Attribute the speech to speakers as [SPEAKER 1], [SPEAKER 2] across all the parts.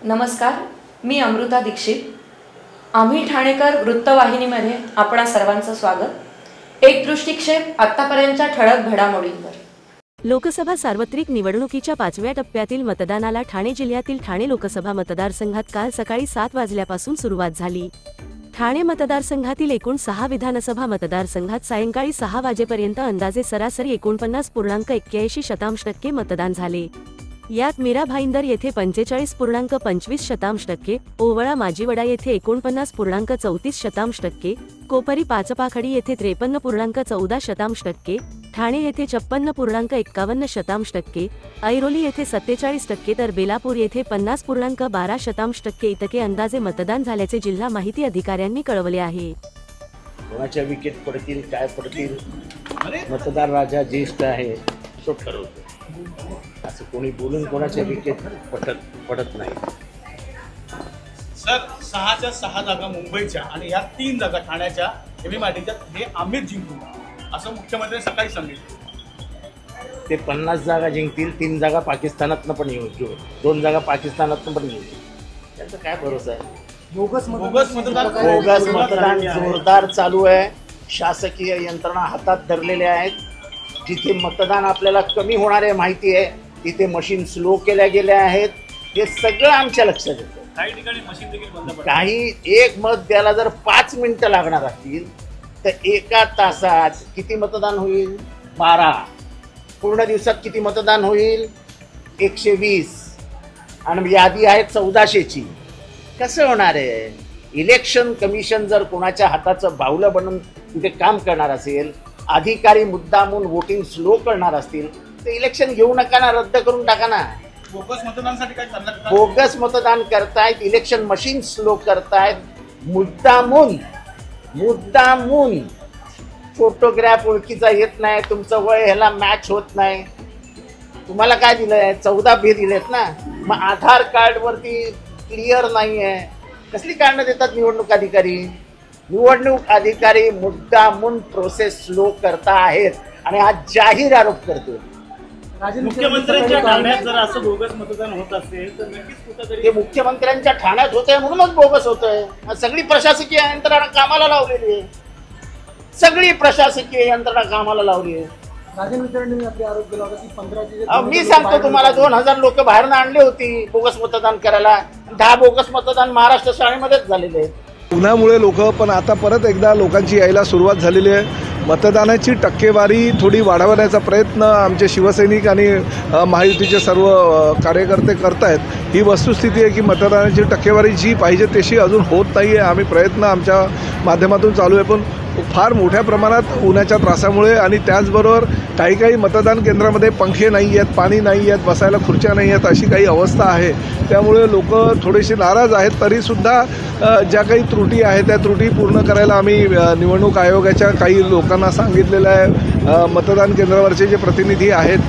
[SPEAKER 1] नमस्कार, मी अमृता दीक्षित. आम्ही ठाणेकर वृत्तवाहिनीमध्ये आपणा सर्वांचं स्वागत. एक दृष्टिक्षेप आतापर्यंतच्या ठळक घडामोडींवर.
[SPEAKER 2] लोकसभा सार्वत्रिक निवडणुकीच्या 5व्या टप्प्यातील मतदानाला ठाणे जिल्ह्यातील ठाणे लोकसभा मतदारसंघात काल सकाळी 7 वाजल्यापासून सुरुवात झाली. ठाणे मतदारसंघातील एकूण 6 विधानसभा मतदारसंघात सायंकाळी 6 वाजेपर्यंत अंदाजे सरासरी 49.81% मतदान झाले. यात मीरा भाईंदर येथे 45.25%, ओवळा माजीवडा येथे 49.34%, कोपरी पाचपाखडी येथे 53.14%, ठाणे येथे 56.51%, ऐरोली येथे 47% तर बेलापूर येथे 50.12% इतके अंदाजे मतदान झाल्याचे जिल्हा माहिती अधिकाऱ्यांनी कळवले आहे.
[SPEAKER 3] कोणाच्या विकेट पडतील काय पडतील मतदार राजा ज्येष्ठ आहे तो ठरवतो. असं कोणी बोलून कोणाच्या विकेट पडत नाही.
[SPEAKER 4] सर 6च्या 6 जागा मुंबईच्या आणि या 3 जागा ठाण्याच्या एमएमआरडीच्या हे आम्हीच जिंकू असं मुख्यमंत्र्यांनी सकाळी सांगितलं.
[SPEAKER 3] ते 50 जागा जिंकतील, 3 जागा पाकिस्तानातनं पण येऊ, 2 जागा पाकिस्तानातनं पण येऊ. त्यांचा काय भरोसा आहे? बोगस मतदान जोरदार चालू आहे. शासकीय यंत्रणा हातात धरलेले आहेत. जिथे मतदान आपल्याला कमी होणार आहे माहिती आहे तिथे मशीन स्लो केल्या गेल्या आहेत. हे सगळं आमच्या लक्षात येतं.
[SPEAKER 4] काही ठिकाणी मशीन देखील बंद पडली.
[SPEAKER 3] काही एक मत द्यायला जर 5 मिनिटं लागणार असतील तर 1 तासात किती मतदान होईल? 12. पूर्ण दिवसात किती मतदान होईल? 120. आणि यादी आहे 1400ची. कसं होणार आहे? इलेक्शन कमिशन जर कोणाच्या हाताचं बाहुलं बनून तिथे काम करणार असेल, अधिकारी मुद्दामून वोटिंग स्लो करणार असतील तर इलेक्शन घेऊ नका ना, रद्द करून टाका ना.
[SPEAKER 4] बोगस मतदानासाठी काय चाललं?
[SPEAKER 3] बोगस मतदान करतायत, इलेक्शन मशीन स्लो करतायत, मुद्दामून फोटोग्राफ ओळखीचा येत नाही, तुमचं वय ह्याला मॅच होत नाही. तुम्हाला काय दिलंय? 14 बी दिलेत ना. मग आधार कार्ड वरती क्लिअर नाही आहे. कसली कारणं देतात निवडणूक अधिकारी? निवडणूक अधिकारी मुद्दामून प्रोसेस स्लो करता आहेत आणि हा जाहीर आरोप करतो.
[SPEAKER 4] मुख्यमंत्र्यांच्या ठाण्यात जर असं बोगस मतदान होत असेल तर नक्कीच कुठेतरी
[SPEAKER 3] ते मुख्यमंत्र्यांच्या ठाण्यात होतंय म्हणूनच बोगस होतंय. सगळी प्रशासकीय यंत्रणा कामाला लावलेली आहे. सगळी प्रशासकीय यंत्रणा कामाला लावली आहे. मी सांगतो तुम्हाला, 2000 लोक बाहेरनं आणली होती बोगस मतदान करायला. 10 बोगस मतदान महाराष्ट्र शाळेमध्येच झालेले आहेत.
[SPEAKER 5] उन्हामुळे लोक पण आता परत एकदा लोकांची यायला सुरुवात झालेली आहे. मतदानाची टक्केवारी थोडी वाढवण्याचा प्रयत्न आमचे शिवसैनिक आणि महायुतीचे सर्व कार्यकर्ते करत आहेत. ही वस्तुस्थिती आहे की मतदानाची टक्केवारी जी पाहिजे तशी अजून होत नाही आहे. आम्ही प्रयत्न आमच्या माध्यमातून चालू आहे, पण फार मोठ्या प्रमाणात उन्हाच्या त्रासामुळे आणि त्याचबरोबर काही मतदान केंद्रामध्ये पंखे नाही आहेत, पाणी नाही आहेत, बसायला खुर्च्या नाही आहेत, अशी काही अवस्था आहे. त्यामुळे लोक थोडेसे नाराज आहेत. तरीसुद्धा ज्या काही त्रुटी आहेत त्या त्रुटी पूर्ण करायला आम्ही निवडणूक आयोगाच्या काही लोकांना सांगितलेलं आहे. मतदान केंद्रावरचे जे प्रतिनिधी आहेत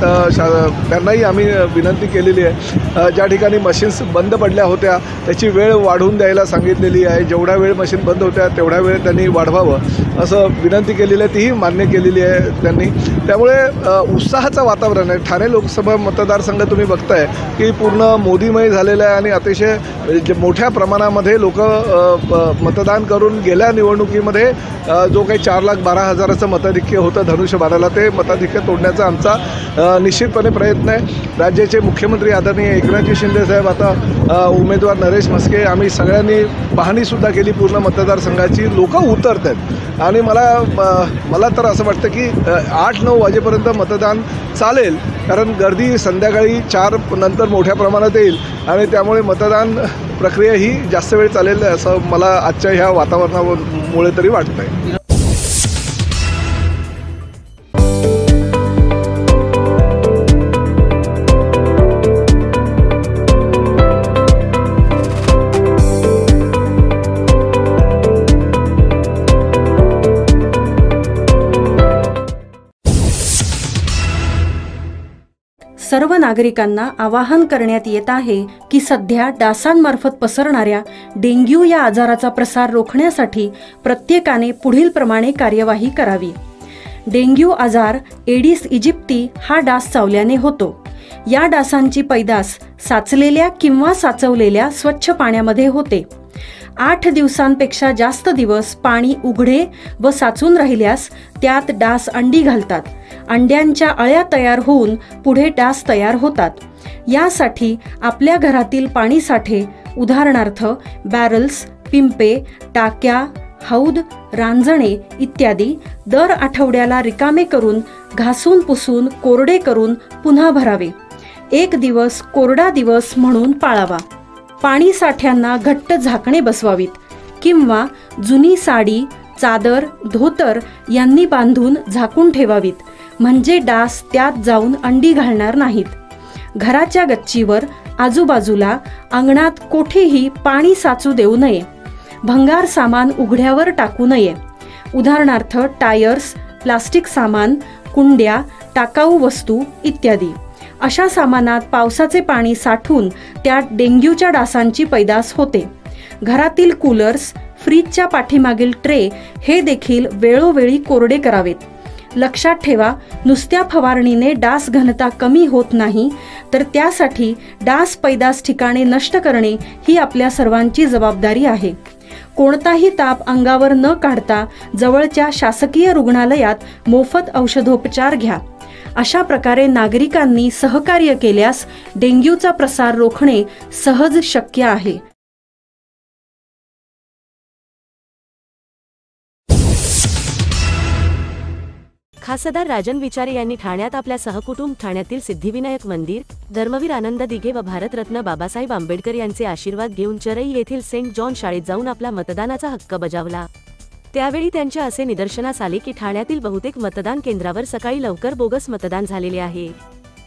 [SPEAKER 5] त्यांनाही आम्ही विनंती केलेली आहे. ज्या ठिकाणी मशीन्स बंद पडल्या होत्या त्याची वेळ वाढवून द्यायला सांगितलेली आहे. जेवढा वेळ मशीन बंद होत्या तेवढा वेळ त्यांनी वाढवावं असं विनंती केलेली आहे. तीही मान्य केलेली आहे त्यांनी. त्यामुळे उत्साहाचं वातावरण आहे. ठाणे लोकसभा मतदारसंघ तुम्ही बघताय की पूर्ण मोदीमय झालेलं आहे आणि अतिशय मोठ्या प्रमाणामध्ये लोक मतदान करून गेल्या निवडणुकीमध्ये जो काही 4,12,000चं मताधिक्य होतं धनुष्यबाणाला, ते मताधिक्य तोडण्याचा आमचा निश्चितपणे प्रयत्न आहे. राज्याचे मुख्यमंत्री आदरणीय एकनाथजी शिंदे साहेब, आता उमेदवार नरेश म्हस्के, आम्ही सगळ्यांनी पाहणीसुद्धा केली पूर्ण मतदारसंघाची. लोक उतरत आहेत आणि मला तर असं वाटतं की 8-9 वाजेपर्यंत मतदान चालेल, कारण गर्दी संध्याकाळी 4 नंतर मोठ्या प्रमाणात येईल आणि त्यामुळे मतदान प्रक्रिया ही जास्त वेळ चालेल असं मला आजच्या ह्या वातावरणामुळे तरी वाटत आहे.
[SPEAKER 6] सर्व नागरिकांना आवाहन करण्यात येत आहे की सध्या डासांमार्फत पसरणाऱ्या डेंग्यू या आजाराचा प्रसार रोखण्यासाठी प्रत्येकाने पुढील प्रमाणे कार्यवाही करावी. डेंग्यू आजार एडिस इजिप्ती हा डास चावल्याने होतो. या डासांची पैदास साचलेल्या किंवा साचवलेल्या स्वच्छ पाण्यामध्ये होते. 8 दिवसांपेक्षा जास्त दिवस पाणी उघडे व साचून राहिल्यास त्यात डास अंडी घालतात. अंड्यांच्या अळ्या तयार होऊन पुढे डास तयार होतात. यासाठी आपल्या घरातील पाणी साठे, उदाहरणार्थ बॅरल्स, पिंपे, टाक्या, हौद, रांजणे इत्यादी दर आठवड्याला रिकामे करून घासून पुसून कोरडे करून पुन्हा भरावे. 1 दिवस कोरडा दिवस म्हणून पाळावा. पाणी साठ्यांना घट्ट झाकणे बसवावीत किंवा जुनी साडी, चादर, धोतर यांनी बांधून झाकून ठेवावीत, म्हणजे डास त्यात जाऊन अंडी घालणार नाहीत. घराच्या गच्चीवर, आजूबाजूला, अंगणात कोठेही पाणी साचू देऊ नये. भंगार सामान उघड्यावर टाकू नये. उदाहरणार्थ टायर्स, प्लास्टिक सामान, कुंड्या, टाकाऊ वस्तू इत्यादी. अशा सामानात पावसाचे पाणी साठून त्यात डेंग्यूच्या डासांची पैदास होते. घरातील कूलर्स, फ्रीजच्या पाठीमागील ट्रे हे देखील वेळोवेळी कोरडे करावेत. लक्षात ठेवा, नुसत्या फवारणीने डास घनता कमी होत नाही, तर त्यासाठी डास पैदास ठिकाणे नष्ट करणे ही आपल्या सर्वांची जबाबदारी आहे. कोणताही ताप अंगावर न काढता जवळच्या शासकीय रुग्णालयात मोफत औषधोपचार घ्या. अशा प्रकारे नागरिकांनी सहकार्य केल्यास डेंग्यूचा प्रसार रोखणे सहज शक्य आहे.
[SPEAKER 2] खासदार राजन विचारे यांनी ठाण्यात आपल्या सहकुटुंब ठाण्यातील सिद्धिविनायक मंदिर, धर्मवीर आनंद दिघे व भारतरत्न बाबासाहेब आंबेडकर यांचे आशीर्वाद घेऊन चरई येथील सेंट जॉन शाळेत जाऊन आपला मतदानाचा हक्क बजावला. त्यावेळी त्यांच्या असे निदर्शनास आले की ठाण्यातील बहुतेक मतदान केंद्रावर सकाळी लवकर बोगस मतदान झालेले आहे.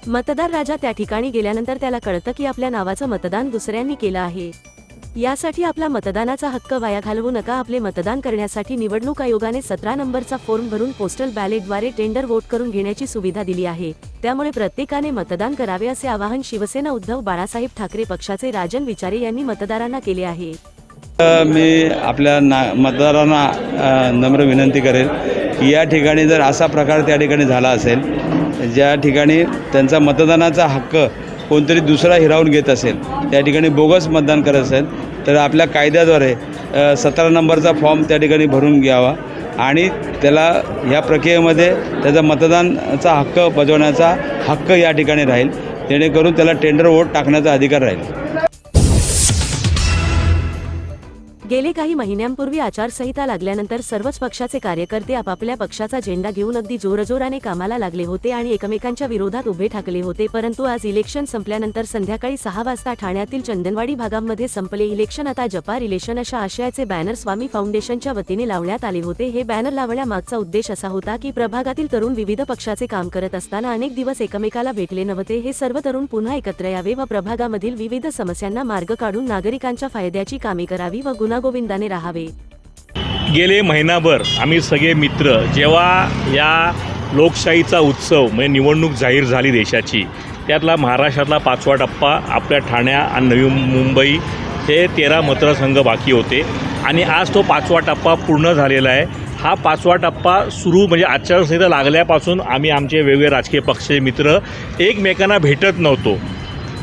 [SPEAKER 2] मतदार राजा त्या ठिकाणी गेल्यानंतर त्याला कळतं की आपल्या नावाचं मतदान दुसऱ्यांनी केलं आहे. यासाठी आपला मतदानाचा हक्क वाया घालवू नका. आपले मतदान करण्यासाठी निवडणूक आयोगाने 17 नंबरचा फॉर्म भरून पोस्टल बॅलेटद्वारे टेंडर वोट करून घेण्याची सुविधा दिली आहे. त्यामुळे प्रत्येकाने मतदान करावे असे आवाहन शिवसेना उद्धव बाळासाहेब ठाकरे पक्षाचे राजन विचारे यांनी मतदारांना केले आहे.
[SPEAKER 7] मी आपल्या मतदारांना नम्र विनंती करेन की या ठिकाणी जर असा प्रकार त्या ठिकाणी झाला असेल, ज्या ठिकाणी त्यांचा मतदानाचा हक्क कोणतरी दुसरा हिरावून घेत असेल, त्या ठिकाणी बोगस मतदान करत असेल, तर आपल्या कायद्याद्वारे 17 नंबरचा फॉर्म त्या ठिकाणी भरून घ्यावा आणि त्याला या प्रक्रियेमध्ये त्याचा मतदानाचा हक्क बजावण्याचा हक्क या ठिकाणी राहील, जेणेकरून त्याला टेंडर वोट टाकण्याचा अधिकार राहील.
[SPEAKER 2] गेले काही महिन्यांपूर्वी आचारसंहिता लागल्यानंतर सर्वच पक्षाचे कार्यकर्ते आपापल्या पक्षाचा झेंडा घेऊन अगदी जोरजोराने कामाला लागले होते आणि एकमेकांच्या विरोधात उभे ठाकले होते. परंतु आज इलेक्शन संपल्यानंतर संध्याकाळी 6 वाजता ठाण्यातील चंदनवाडी भागामध्ये संपले इलेक्शन आता जपा रिलेशन अशा आशयाचे बॅनर स्वामी फाउंडेशनच्या वतीने लावण्यात आले होते. हे बॅनर लावण्यामागचा उद्देश असा होता की प्रभागातील तरुण विविध पक्षाचे काम करत असताना अनेक दिवस एकमेकाला भेटले नव्हते. हे सर्व तरुण पुन्हा एकत्र यावे व प्रभागामधील विविध समस्यांना मार्ग काढून नागरिकांच्या फायद्याची कामे करावी व गुणागोविंदाने राहावे.
[SPEAKER 8] गेले महिनाभर आम्ही सगळे मित्र जेव्हा या लोकशाहीचा उत्सव म्हणजे निवडणूक जाहीर झाली देशाची, त्यातला महाराष्ट्रातला 5वा टप्पा आपल्या ठाण्या आणि नवी मुंबई हे 13 मतदारसंघ बाकी होते आणि आज तो 5वा टप्पा पूर्ण झालेला आहे. हा 5वा टप्पा सुरू म्हणजे आचारसंहिता लागल्यापासून आम्ही आमचे वेगवेगळे राजकीय पक्षाचे मित्र एकमेकांना भेटत नव्हतो.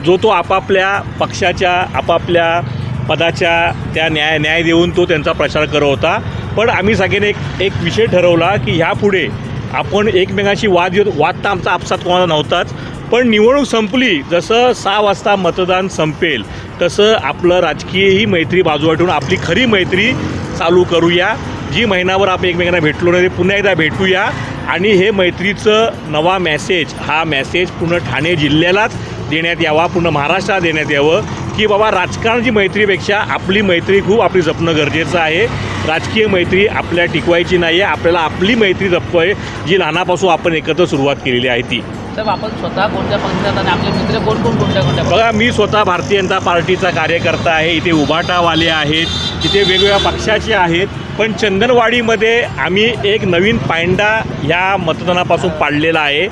[SPEAKER 8] जो आपापल्या पक्षाच्या आपापल्या पदाच्या त्या न्याय देऊन तो त्यांचा प्रचार करत होता. पण आम्ही सगळ्यांनी एक विषय ठरवला की ह्यापुढे आपण एकमेकांशी वाद तर आमचा आपसात कोणाला नव्हताच, पण निवडणूक संपली, जसं 6 वाजता मतदान संपेल तसं आपलं राजकीय ही मैत्री बाजूला ठेवून आपली खरी मैत्री चालू करूया. जी महिनाभर आपण एकमेकांना भेटलो नाही पुन्हा एकदा भेटूया आणि हे मैत्रीचं नवा मेसेज, हा मेसेज पूर्ण ठाणे जिल्ह्यालाच देण्यात यावा, पूर्ण महाराष्ट्राला देण्यात यावं की बाबा राजकारणाची मैत्रीपेक्षा आपली मैत्री खूप आपली जपणं गरजेचं आहे. राजकीय मैत्री आपल्या टिकवायची नाही आहे, आपल्याला आपली मैत्री जपवाय जी लहानापासून आपण एकत्र सुरुवात केलेली आहे ती.
[SPEAKER 9] साहेब, आपण स्वतः कोणत्या पक्षात आणि आपले मित्र कोणत्या
[SPEAKER 8] बघा, मी स्वतः भारतीय जनता पार्टीचा कार्यकर्ता आहे. इथे उभाटावाले आहेत, इथे वेगवेगळ्या पक्षाचे आहेत, पण चंदनवाडीमध्ये आम्ही एक नवीन पायंडा ह्या मतदानापासून पाडलेला आहे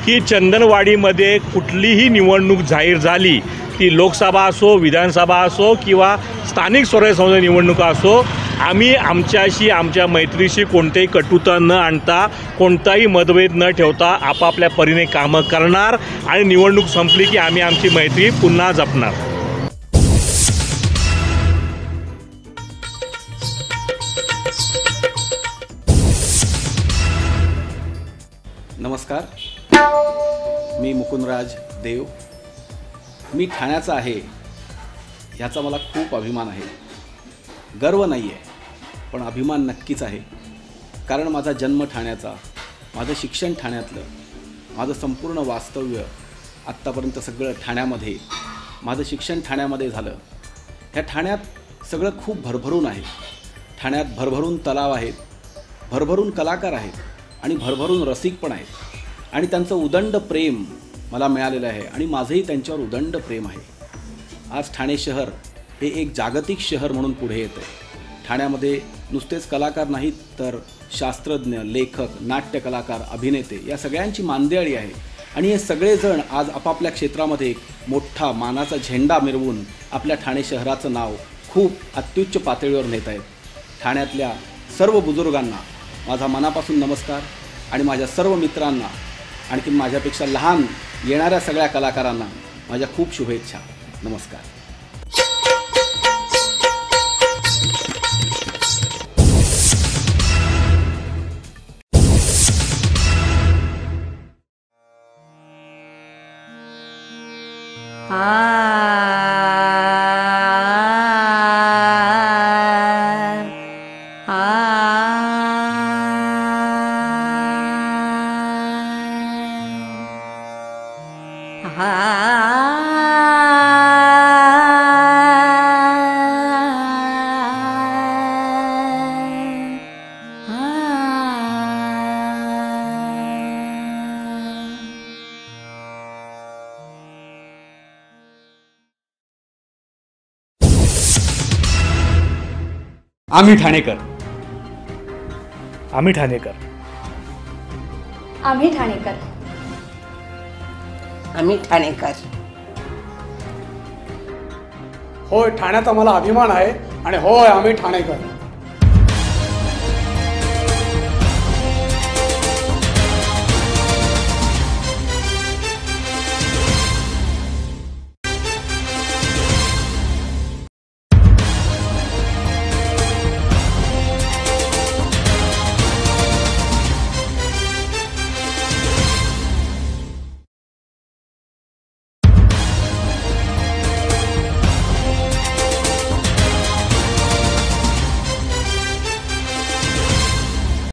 [SPEAKER 8] की चंदनवाडीमध्ये कुठलीही निवडणूक जाहीर झाली ती लोकसभा असो, विधानसभा असो किंवा स्थानिक स्वराज्य संस्था निवडणुका असो, आम्ही आमच्याशी आमच्या मैत्रीशी कोणतेही कटुता न आणता, कोणताही मतभेद न ठेवता आपापल्या परीने कामं करणार आणि निवडणूक संपली की आम्ही आमची मैत्री पुन्हा जपणार.
[SPEAKER 10] नमस्कार, मी मुकुंदराज देव. मी ठाण्याचा आहे ह्याचा मला खूप अभिमान आहे. गर्व नाही आहे, पण अभिमान नक्कीच आहे. कारण माझा जन्म ठाण्याचा, माझं शिक्षण ठाण्यातलं, माझं संपूर्ण वास्तव्य आत्तापर्यंत सगळं ठाण्यामध्ये, माझं शिक्षण ठाण्यामध्ये झालं. ह्या ठाण्यात सगळं खूप भरभरून आहे. ठाण्यात भरभरून तलाव आहेत, भरभरून कलाकार आहेत आणि भरभरून रसिक पण आहेत. आणि त्यांचं उदंड प्रेम मला मिळालेलं आहे आणि माझंही त्यांच्यावर उदंड प्रेम आहे. आज ठाणे शहर हे एक जागतिक शहर म्हणून पुढे येतं आहे. ठाण्यामध्ये नुसतेच कलाकार नाहीत, तर शास्त्रज्ञ, लेखक, नाट्य कलाकार, अभिनेते या सगळ्यांची मांदियाळी आहे. आणि हे सगळेजण आज आपापल्या क्षेत्रामध्ये एक मोठा मानाचा झेंडा मिरवून आपल्या ठाणे शहराचं नाव खूप अत्युच्च पातळीवर नेत आहेत. ठाण्यातल्या सर्व बुजुर्गांना माझा मनापासून नमस्कार आणि माझ्या सर्व मित्रांना, आणखी माझ्यापेक्षा लहान येणाऱ्या सगळ्या कलाकारांना माझ्या खूप शुभेच्छा. नमस्कार.
[SPEAKER 11] आम्ही ठाणेकर.
[SPEAKER 12] आम्ही ठाणेकर.
[SPEAKER 13] आम्ही ठाणेकर.
[SPEAKER 14] आम्ही ठाणेकर.
[SPEAKER 11] होय, ठाण्यात आम्हाला अभिमान आहे आणि होय, आम्ही ठाणेकर.